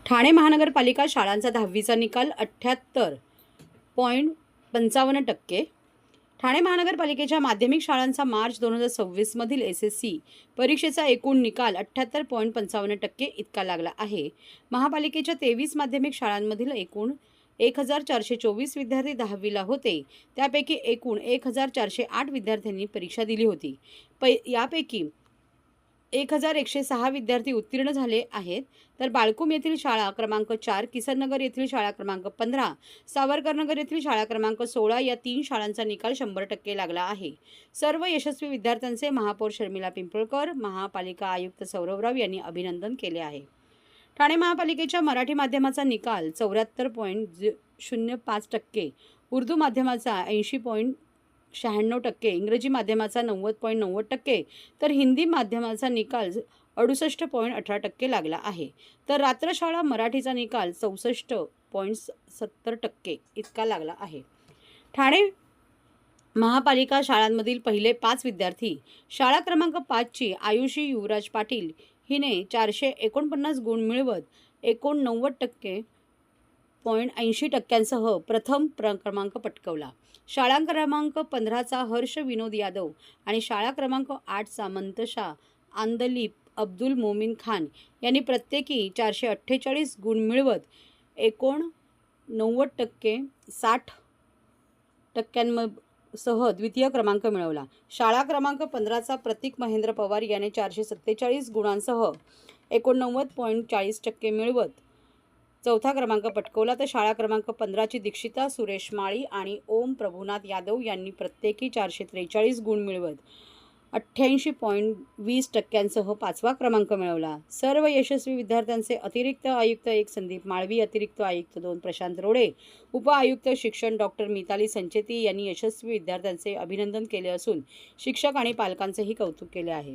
ठाणे महानगरपालिका शाळांचा 10वीचा निकाल 78.55%. ठाणे महानगरपालिकेच्या माध्यमिक शाळांचा मार्च 2026 मधील SSC परीक्षेचा एकूण निकाल 78.55% इतका लागला आहे. महापालिकेच्या 23 माध्यमिक शाळांमधील एकूण 1424 विद्यार्थी 10वीला होते. त्यापैकी एकूण 1408 विद्यार्थ्यांनी परीक्षा दिली होती. यापैकी 1106 विद्यार्थी उत्तीर्ण झाले आहेत. तर बाळकुम येथील शाळा क्रमांक 4, किसननगर येथील शाळा क्रमांक 15, सावरकरनगर येथील शाळा क्रमांक 16 या 3 शाळांचा निकाल 100% लागला आहे. सर्व यशस्वी विद्यार्थ्यांचे महापौर शर्मिला पिंपळकर, महापालिका आयुक्त सौरभ राव यांनी अभिनंदन केले आहे. ठाणे महापालिकेच्या मराठी माध्यमाचा निकाल 74.05%, उर्दू माध्यमाचा 80.96%, इंग्रजी माध्यमाचा 90.90%, तर हिंदी माध्यमाचा निकाल 68.18% लागला आहे. तर रात्रशाळा मराठीचा निकाल 64.70% इतका लागला आहे. ठाणे महापालिका शाळांमधील पहिले 5 विद्यार्थी. शाळा क्रमांक 5ची आयुषी युवराज पाटील हिने 449 गुण मिळवत 89.80% प्रथम क्रमांक पटकावला. शाळा क्रमांक 15चा हर्ष विनोद यादव आणि शाळा क्रमांक 8चा मंतशा आंदलीप अब्दुल मोमीन खान यांनी प्रत्येकी 448 गुण मिळवत 89.60% सह द्वितीय क्रमांक मिळवला. शाळा क्रमांक 15चा प्रतीक महेंद्र पवार याने 447 गुणांसह 89.40% मिळवत चौथा क्रमांक पटकावला. तर शाळा क्रमांक 15ची दीक्षिता सुरेश माळी आणि ओम प्रभुनाथ यादव यांनी प्रत्येकी 443 गुण मिळवत 88.20% सह 5वा क्रमांक मिळवला. सर्व यशस्वी विद्यार्थ्यांचे अतिरिक्त आयुक्त 1 संदीप माळवी, अतिरिक्त आयुक्त 2 प्रशांत रोडे, उपआयुक्त शिक्षण डॉक्टर मिताली संचेती यांनी यशस्वी विद्यार्थ्यांचे अभिनंदन केले असून शिक्षक आणि पालकांचेही कौतुक केले आहे.